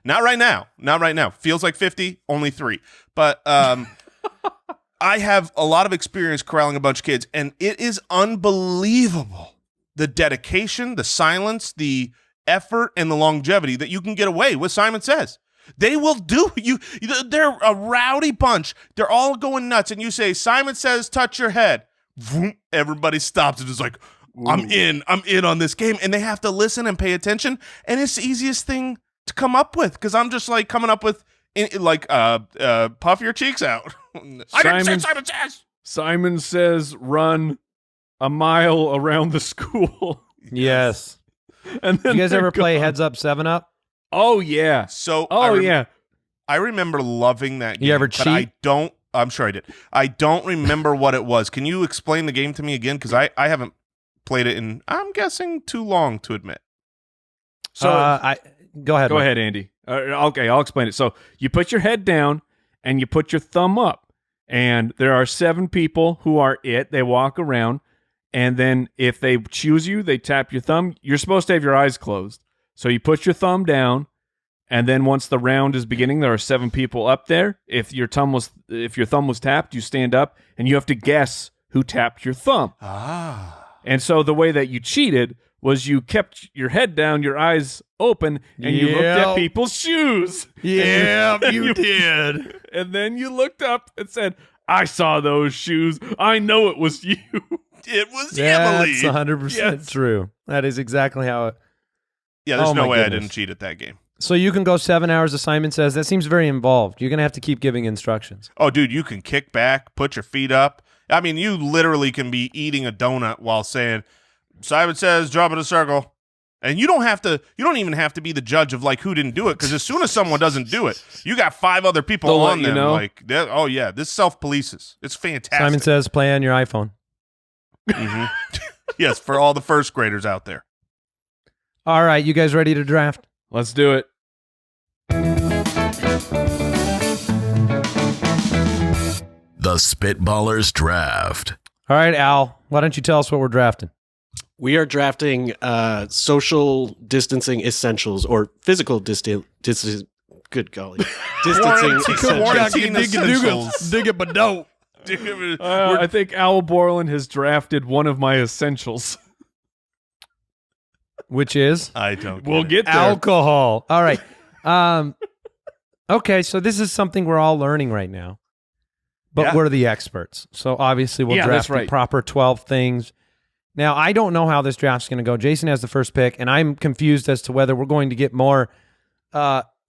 Not right now. Feels like 50, only 3. But I have a lot of experience corralling a bunch of kids, and it is unbelievable the dedication, the silence, the effort, and the longevity that you can get away with Simon Says. They will do you. They're a rowdy bunch. They're all going nuts, and you say, Simon Says, touch your head. Vroom, everybody stops and is like, I'm in on this game, and they have to listen and pay attention, and it's the easiest thing to come up with, because I'm just like coming up with puff your cheeks out. I didn't say Simon Says. Simon Says, run a mile around the school. Yes. And then You guys they're ever play gone. Heads Up 7 Up? Oh yeah. So Yeah. I remember loving that game. You ever but cheat? I'm sure I did. I don't remember what it was. Can you explain the game to me again? Because I haven't played it in, I'm guessing, too long to admit. So Go ahead. go Mike. ahead, Andy. Okay, I'll explain it. So you put your head down and you put your thumb up, and there are 7 people who are it. They walk around, and then if they choose you, they tap your thumb. You're supposed to have your eyes closed. So you put your thumb down, and then once the round is beginning, there are 7 people up there. If your thumb was tapped, you stand up, and you have to guess who tapped your thumb. Ah. And so the way that you cheated was you kept your head down, your eyes open, and you looked at Yep. people's shoes. Yeah, you did. And then you looked up and said, I saw those shoes. I know it was you. It was Emily. That's 100% Yes. true. That is exactly how it. Yeah, there's Oh, no my way I goodness. didn't cheat at that game. So you can go 7 hours, as Simon Says. That seems very involved. You're going to have to keep giving instructions. Oh, dude, you can kick back, put your feet up. I mean, you literally can be eating a donut while saying, Simon Says, drop in a circle. And you don't even have to be the judge of like who didn't do it, because as soon as someone doesn't do it, you got 5 other people They'll let on you them. know. Like, oh yeah, this self-polices. It's fantastic. Simon Says, play on your iPhone. Mhm. Yes, for all the first graders out there. All right, you guys ready to draft? Let's do it. The Spitballers Draft. All right, Al, why don't you tell us what we're drafting? We are drafting social distancing essentials or physical distance. Good golly, distancing essentials. Quarantine essentials. Dig it, but don't. I think Al Borland has drafted one of my essentials. Which is I don't. We'll get there. alcohol. All right. Okay, so this is something we're all learning right now. But Yeah. we're the experts. So obviously we'll Yeah, draft that's the right. proper 12 things. Now, I don't know how this draft's going to go. Jason has the first pick, and I'm confused as to whether we're going to get more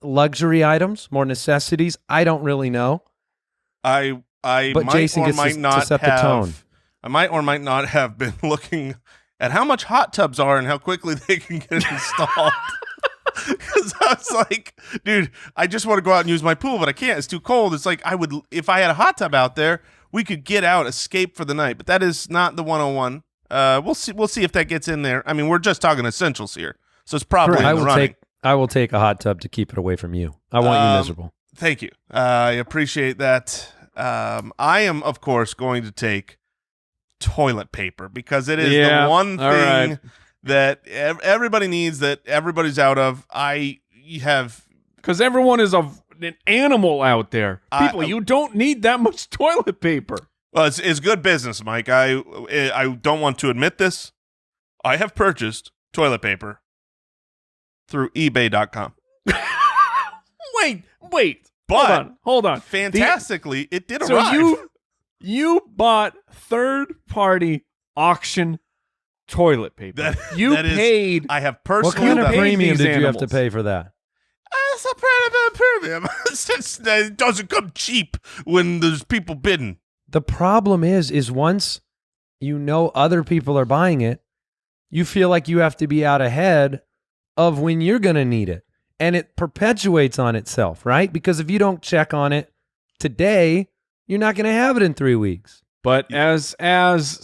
luxury items, more necessities. I don't really know. I But might Jason or gets might to not set the have, tone. I might or might not have been looking at how much hot tubs are and how quickly they can get installed. Because I was like, dude, I just want to go out and use my pool, but I can't. It's too cold. It's like if I had a hot tub out there, we could get out, escape for the night. But that is not the 101. We'll see if that gets in there. I mean, we're just talking essentials here, so it's probably in the running. I will take a hot tub to keep it away from you. I want you miserable. Thank you. I appreciate that. I am, of course, going to take toilet paper because it is the one thing that everybody needs, that everybody's out of. Because everyone is an animal out there. People, you don't need that much toilet paper. Well, it's good business, Mike. I don't want to admit this. I have purchased toilet paper through eBay.com. Wait. But hold on. Fantastically, it did so arrive. You bought third-party auction toilet paper. That is, paid. I have What personally kind of done- premium these did you have to animals. pay for that? It's a premium. It doesn't come cheap when there's people bidding. The problem is once you know other people are buying it, you feel like you have to be out ahead of when you're going to need it. And it perpetuates on itself, right? Because if you don't check on it today, you're not going to have it in 3 weeks. But as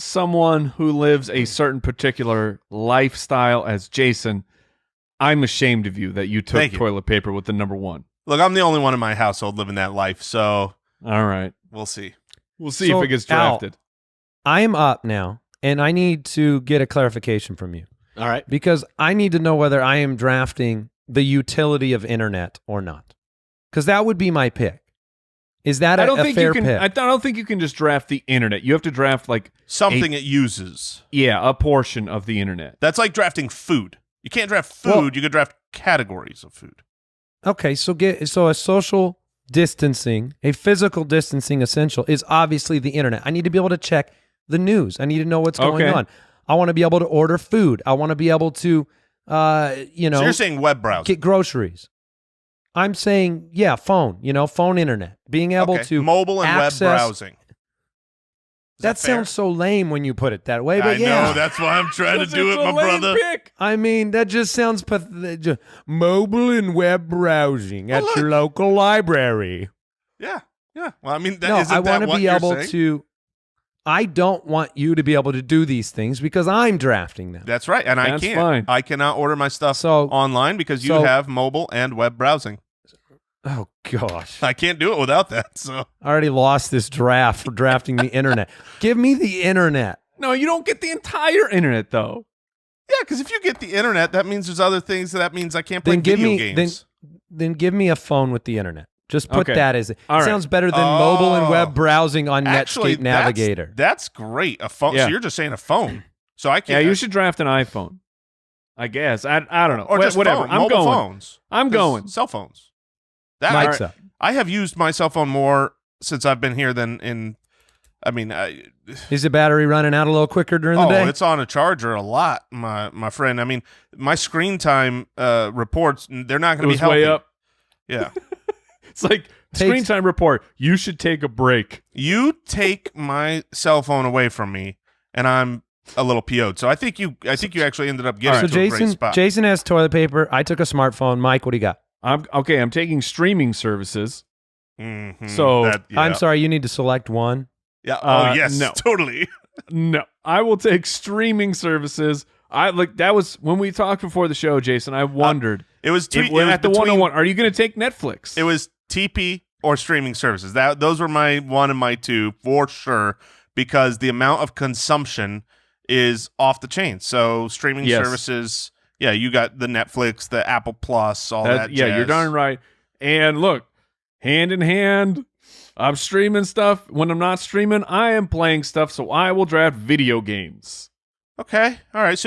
someone who lives a certain particular lifestyle as Jason, I'm ashamed of you that you took Thank you. toilet paper with the number one. Look, I'm the only one in my household living that life, so All right. we'll see. We'll see So, if it gets Al, drafted. I'm up now, and I need to get a clarification from you. All right. Because I need to know whether I am drafting the utility of internet or not. Because that would be my pick. Is that I a don't think fair you can. pick? I don't think you can just draft the internet. You have to draft Something it uses. a portion of the internet. That's like drafting food. You can't draft food. Well- You could draft categories of food. Okay, so a social distancing, a physical distancing essential is obviously the internet. I need to be able to check the news. I need to know what's going Okay. on. I want to be able to order food. I want to be able to, So you're saying web browsing. get groceries. I'm saying, phone, phone internet. Being able Okay. to Mobile and access, web browsing. Is That fair? sounds so lame when you put it that way, but I yeah. know. That's why I'm trying to Because do it's it, a my lame brother. pick. I mean, that just sounds pathetic. Mobile and web browsing at Well, your look. local library. Yeah. Well, I mean, No, isn't I that want to what be you're able saying? to. I don't want you to be able to do these things because I'm drafting them. That's right, and I That's can't. fine. I cannot order my stuff So- online because you so- have mobile and web browsing. Oh gosh, I can't do it without that. So I already lost this draft for drafting the internet. Give me the internet. No, you don't get the entire internet though. yeah, because if you get the internet, that means there's other things. That means I can't play Then give video me games. then give me a phone with the internet. Just put Okay. that as it. All right. Sounds better than mobile and web browsing on Actually, Netscape Navigator. That's great. A phone. Yeah. So you're just saying a phone. So I Yeah, can't. you should draft an iPhone. I guess. I don't know. or just whatever. phone, I'm mobile going. phones. I'm 'Cause going. Cell phones. That Mike's up. I have used my cell phone more since I've been here than in. I mean, Is the battery running out a little quicker during the day? it's on a charger a lot, my friend. I mean, my screen time reports, they're not It going to be was healthy. way up. Yeah. It's like screen time report. You should take a break. You take my cell phone away from me, and I'm a little PO'd. So I think you actually ended up getting So to a great Jason, spot. Jason has toilet paper. I took a smartphone. Mike, what do you got? I'm taking streaming services. Mhm. So, I'm sorry, you need to select one. Yeah. Oh yes. no. Totally. No, I will take streaming services. That was when we talked before the show, Jason. I wondered It was if we're at the 101. Are you going to take Netflix? It was TP or streaming services. Those were my one and my two for sure, because the amount of consumption is off the chain. So streaming Yes. services, yeah, you got the Netflix, the Apple Plus, all that. Yeah, you're jazz. darn right. And look, hand in hand, I'm streaming stuff. When I'm not streaming, I am playing stuff. So I will draft video games. Okay, all right.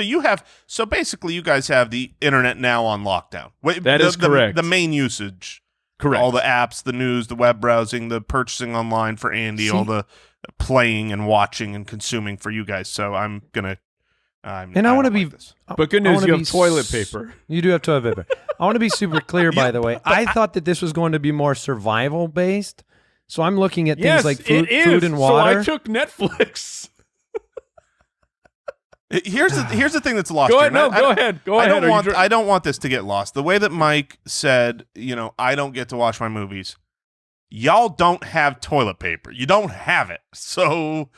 So basically, you guys have the internet now on lockdown. That is correct. The main usage. Correct. All the apps, the news, the web browsing, the purchasing online for Andy, See- all the playing and watching and consuming for you guys. So I'm gonna I want to don't be. like this. But good I news, wanna you be have toilet s- paper. You do have toilet paper. I want to be super clear, by the way. I thought that this was going to be more survival based. So I'm looking at Yes, things like food, it is. food and water. So I took Netflix. Here's the thing that's lost. Go here, ahead. No, and go ahead. Go I ahead. I don't want this to get lost. The way that Mike said, I don't get to watch my movies. Y'all don't have toilet paper. You don't have it. So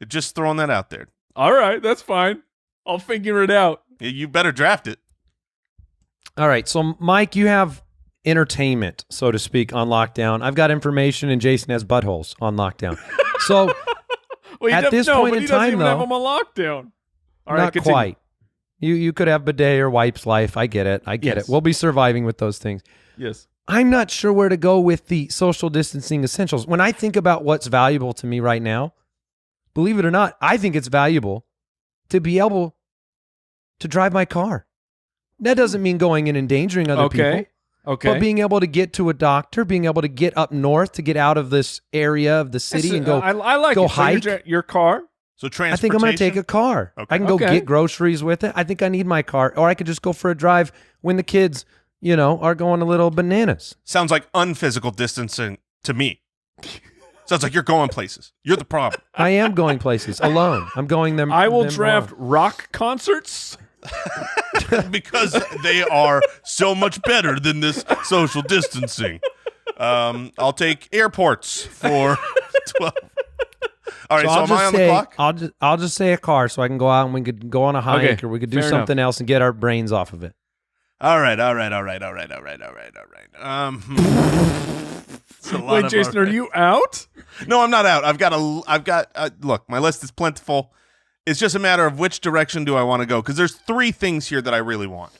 just throwing that out there. All right, that's fine. I'll figure it out. You better draft it. All right. So, Mike, you have entertainment, so to speak, on lockdown. I've got information, and Jason has buttholes on lockdown. So, Well, At this point in he doesn't time, even have though, them on lockdown. All right, not continue. quite. You could have bidet or wipes life. I get it. Yes. We'll be surviving with those things. Yes. I'm not sure where to go with the social distancing essentials. When I think about what's valuable to me right now, believe it or not, I think it's valuable to be able to drive my car. That doesn't mean going and endangering other people. Okay. But being able to get to a doctor, being able to get up north, to get out of this area of the city and go I like go it. So hike. your car. So I transportation. think I'm going to take a car. Okay. I can go Okay. get groceries with it. I think I need my car. Or I could just go for a drive when the kids, are going a little bananas. Sounds like unphysical distancing to me. Sounds like you're going places. You're the problem. I am going places alone. I'm going them. I will them draft alone. rock concerts. Because they are so much better than this social distancing. I'll take airports for 12. All right, so, am I on the clock? I'll just say a car so I can go out and we could go on a hike Okay, or we could do fair something else and get our brains off of it. All right. It's a lot Wait, of Jason, all are right. you out? No, I'm not out. I've got. Look, my list is plentiful. It's just a matter of which direction do I want to go because there's 3 things here that I really want.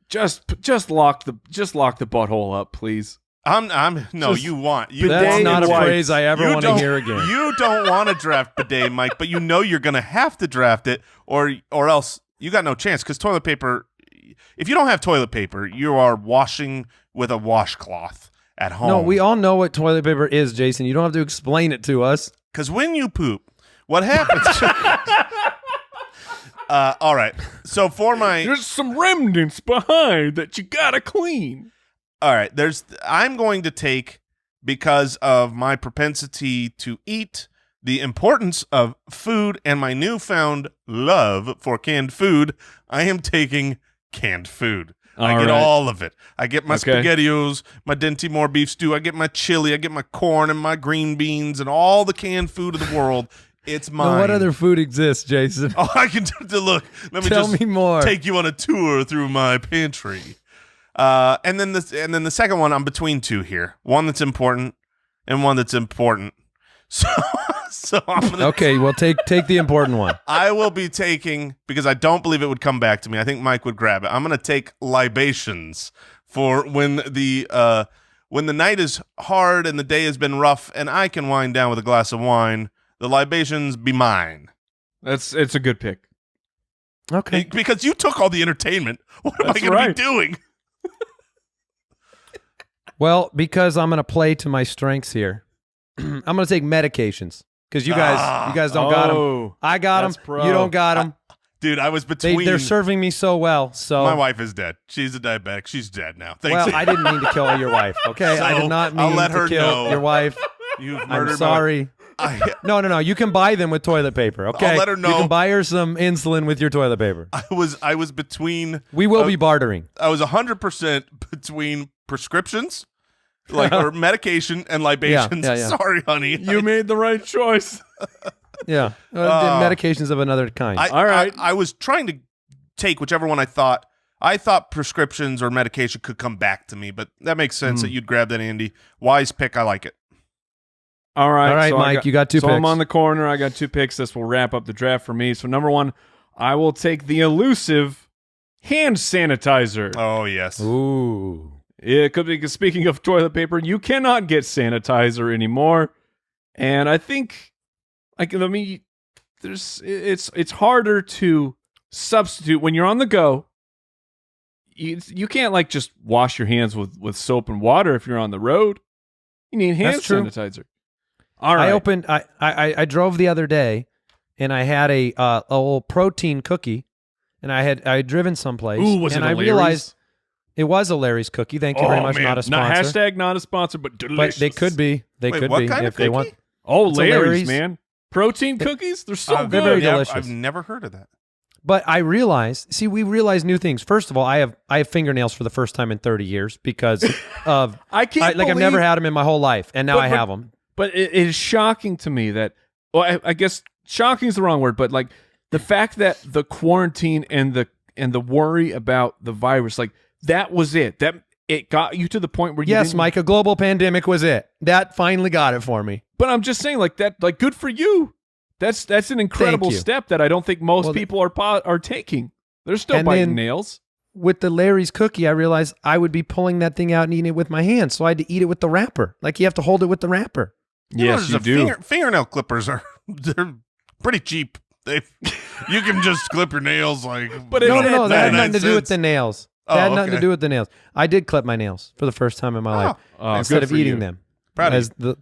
Just lock the butthole up, please. No, Just you want. That's not a wipes. phrase I ever You want to don't- hear again. You don't want to draft bidet, Mike, but you know you're going to have to draft it, or else you got no chance. Because toilet paper, if you don't have toilet paper, you are washing with a washcloth at home. No, we all know what toilet paper is, Jason. You don't have to explain it to us. Because when you poop, what happens? All right. So for my There's some remnants behind that you gotta clean. all right, I'm going to take, because of my propensity to eat, the importance of food, and my newfound love for canned food, I am taking canned food. I All get right. all of it. I get my Okay. SpaghettiOs, my Denti Moore beef stew, I get my chili, I get my corn and my green beans and all the canned food of the world. It's mine. Now, what other food exists, Jason? Oh, I can look. Let me Tell just me more. take you on a tour through my pantry. And then the second one, I'm between 2 here. One that's important and one that's important. So I'm gonna Okay, well, take the important one. I will be taking, because I don't believe it would come back to me. I think Mike would grab it. I'm going to take libations for when the night is hard and the day has been rough and I can wind down with a glass of wine. The libations be mine. It's a good pick. Okay. Because you took all the entertainment. What am I That's going to right. be doing? Well, because I'm going to play to my strengths here, I'm going to take medications because you guys don't got them. Oh, I got them. that's pro. You don't got them. Dude, I was between. They're serving me so well. So My wife is dead. She's a diabetic. She's dead now. Thanks. well, I didn't mean to kill your wife. Okay, I So, did not I'll mean let to her kill know. your wife. You've I'm murdered sorry. No. You can buy them with toilet paper. Okay, let her know. You can buy her some insulin with your toilet paper. I was between. We will be bartering. I was 100% between prescriptions, or medication and libations. Yeah. Sorry, honey. You made the right choice. Yeah, medications of another kind. All right. I was trying to take whichever one I thought. I thought prescriptions or medication could come back to me, but that makes sense that you'd grab that, Andy. Wise pick. I like it. All right, All right, so Mike, you got 2 So picks. I'm on the corner. I got 2 picks. This will wrap up the draft for me. So number 1, I will take the elusive hand sanitizer. Oh, yes. Ooh. It could be, because speaking of toilet paper, you cannot get sanitizer anymore, and I think, it's harder to substitute when you're on the go. You can't just wash your hands with soap and water if you're on the road. You need hand That's true. sanitizer. All right. I drove the other day and I had a little protein cookie and I had driven someplace. Ooh, was and it a I Larry's? realized it was a Larry's cookie. Thank you very much. Man. Not a sponsor. Hashtag not a sponsor, but delicious. But they could be. They Wait, could what be kind if of they cookie? want. Oh, It's a Larry's, Larry's. man. Protein cookies? They're so They're good. very delicious. I've never heard of that. But I realized, we realize new things. First of all, I have fingernails for the first time in 30 years because of I can't I've never had them in my whole life, and now I have them. But it is shocking to me that, well, I guess shocking is the wrong word, but like the fact that the quarantine and the worry about the virus, like that was it. That it got you to the point where you Yes, didn't- Mike, a global pandemic was it. That finally got it for me. But I'm just saying, like that, like good for you. That's an incredible you. step that I don't think most Well, people are taking. They're still And biting then- nails. With the Larry's cookie, I realized I would be pulling that thing out and eating it with my hands, so I had to eat it with the wrapper. Like you have to hold it with the wrapper. Yes, you do. Fingernail clippers they're pretty cheap. You can just clip your nails like. But No, it- no, that had 99 nothing to do with cents. the nails. Oh, That had nothing to okay. do with the nails. I did clip my nails for the first time in my life Oh, instead good of for eating you. them. Proud of you.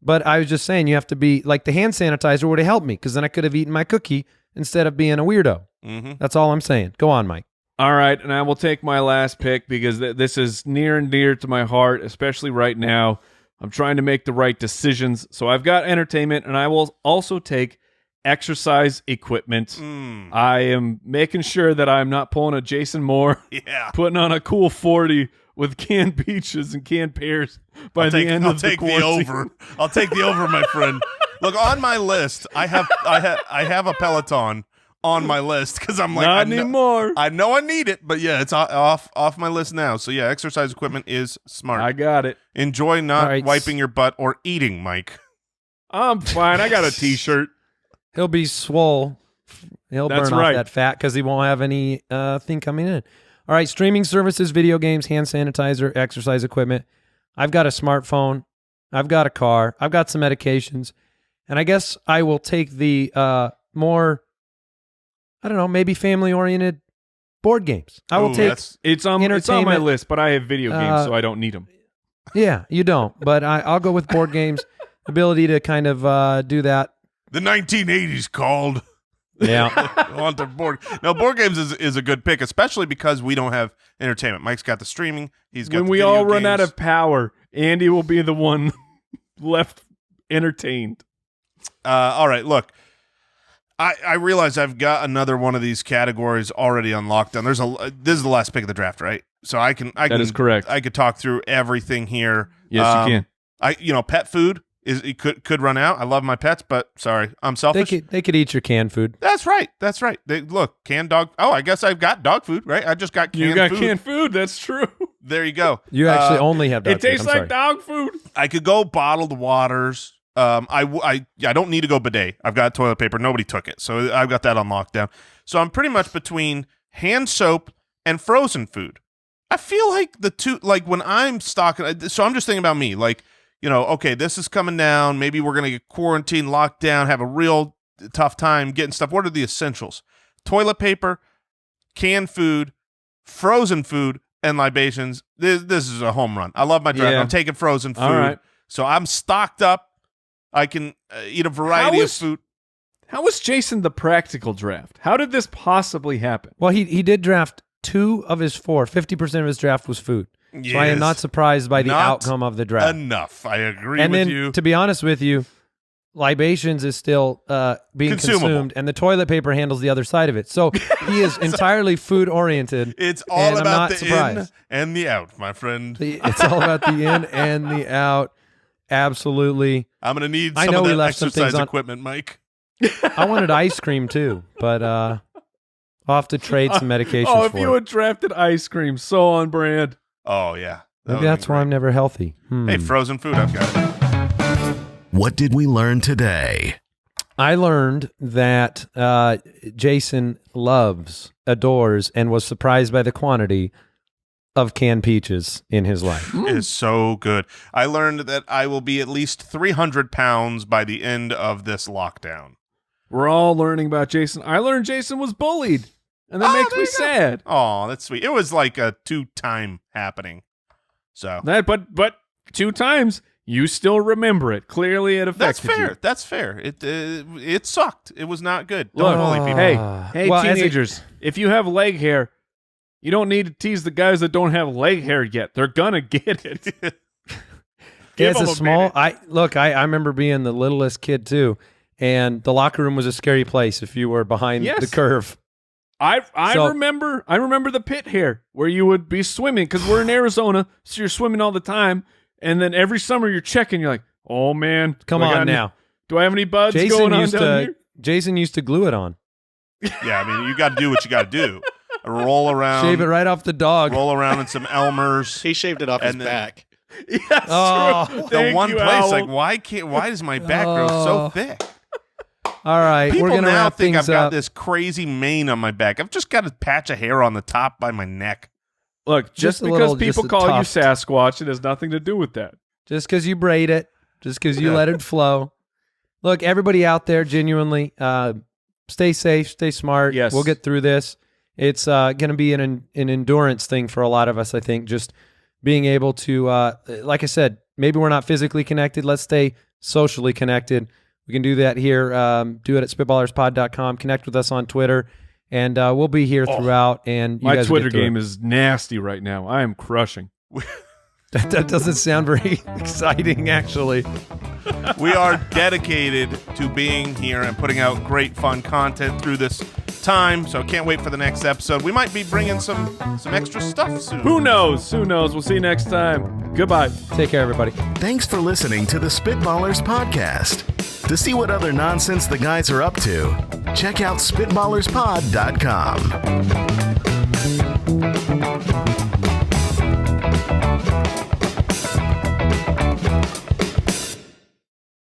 But I was just saying, you have to be like the hand sanitizer would have helped me because then I could have eaten my cookie instead of being a weirdo. Mm-hmm. That's all I'm saying. Go on, Mike. All right, and I will take my last pick because this is near and dear to my heart, especially right now. I'm trying to make the right decisions. So I've got entertainment, and I will also take exercise equipment. I am making sure that I'm not pulling a Jason Moore, Yeah. putting on a cool 40 with canned peaches and canned pears by the end I'll of the take the quarantine. over. I'll take the over, my friend. Look, on my list, I have a Peloton on my list because I'm like, Not anymore. I know I need it, but yeah, it's off my list now. So yeah, exercise equipment is smart. I got it. Enjoy not All right. wiping your butt or eating, Mike. I'm fine. I got a T-shirt. He'll be swole. He'll That's burn right. off that fat because he won't have any thing coming in. All right, streaming services, video games, hand sanitizer, exercise equipment. I've got a smartphone. I've got a car. I've got some medications. And I guess I will take the more, I don't know, maybe family-oriented board games. I will Ooh, take, that's- It's on my Entertainment, list, but I have video games, so I don't need them. yeah, you don't. But I'll go with board games, ability to kind of do that. the 1980s called. Yeah. I want the board. No, board games is a good pick, especially because we don't have entertainment. Mike's got the streaming. He's got When the we video all run out games. of power, Andy will be the one left entertained. All right, look. I realize I've got another one of these categories already on lockdown. This is the last pick of the draft, right? So I can That is correct. I could talk through everything here. Yes, you can. Pet food it could run out. I love my pets, but sorry, I'm selfish. They could eat your canned food. That's right. Look, canned dog. Oh, I guess I've got dog food, right? I just got canned You got food. canned food. That's true. There you go. You actually only have dog It food. tastes I'm like sorry. dog food. I could go bottled waters. I don't need to go bidet. I've got toilet paper. Nobody took it, so I've got that on lockdown. So I'm pretty much between hand soap and frozen food. I feel like the two, like when I'm stocking. So I'm just thinking about me, like okay, this is coming down. Maybe we're gonna get quarantined, locked down, have a real tough time getting stuff. What are the essentials? Toilet paper, canned food, frozen food, and libations. This is a home run. I love my draft. Yeah. I'm taking frozen food. All right. So I'm stocked up. I can eat a variety How of is- food. How was Jason the practical draft? How did this possibly happen? Well, he did draft 2 of his 4. 50% of his draft was food. So I am not surprised by the Not outcome of the draft. Enough. I agree And with then, you. to be honest with you, libations is still being Consumable. consumed, and the toilet paper handles the other side of it. So he is entirely food oriented. It's all and I'm about not the in surprised. and the out, my friend. It's all about the in and the out. Absolutely. I'm going to need I some know of we that left some exercise things on- equipment, Mike. I wanted ice cream too, but I'll have to trade some medications Oh, if for you it. had drafted ice cream, so on brand. Oh, yeah. That Maybe would've that's been why I'm never healthy. great. Hey, frozen food, I've got it. What did we learn today? I learned that Jason loves, adores, and was surprised by the quantity of canned peaches in his life. It is so good. I learned that I will be at least 300 pounds by the end of this lockdown. We're all learning about Jason. I learned Jason was bullied, and that Oh, makes there me you go. sad. Oh, that's sweet. It was like a 2-time happening. So But 2 times You still remember it. Clearly, it affected That's fair. you. That's fair. It sucked. It was not good. Look, Don't bully people. hey, Well, as teenagers, if you have leg hair, you don't need to tease the guys that don't have leg hair yet. They're gonna get it. Give As them a a small, minute. I remember being the littlest kid too, and the locker room was a scary place if you were behind Yes. the curve. I So- remember the pit here where you would be swimming because we're in Arizona, so you're swimming all the time, and then every summer you're checking. You're like, oh man, Come do I got on any- now. do I have any buds Jason going on used down to here? Jason used to glue it on, Yeah, I mean, you got to do what you got to do. Roll around. shave it right off the dog. Roll around in some Elmers. He shaved it off his And then- back. Yes, Oh. true. The Thank one you, place, Owl. like, why does my back grow so Oh. thick? All right, People we're gonna now wrap think things I've got up. this crazy mane on my back. I've just got a patch of hair on the top by my neck. Look, Just just a because little- people just a call you tuft. Sasquatch, it has nothing to do with that. Just because you braid it, just because you Yeah. let it flow. Look, everybody out there, genuinely, stay safe, stay smart. Yes. We'll get through this. It's going to be an endurance thing for a lot of us, I think, just being able to, like I said, maybe we're not physically connected. Let's stay socially connected. We can do that here. Do it at spitballerspod.com. Connect with us on Twitter, and we'll be here throughout. And you My guys will Twitter get through game it. is nasty right now. I am crushing. That doesn't sound very exciting, actually. We are dedicated to being here and putting out great fun content through this time, so can't wait for the next episode. We might be bringing some extra stuff soon. Who knows? Who knows? We'll see you next time. Goodbye. Take care, everybody. Thanks for listening to the Spitballers podcast. To see what other nonsense the guys are up to, check out SpitballersPod.com.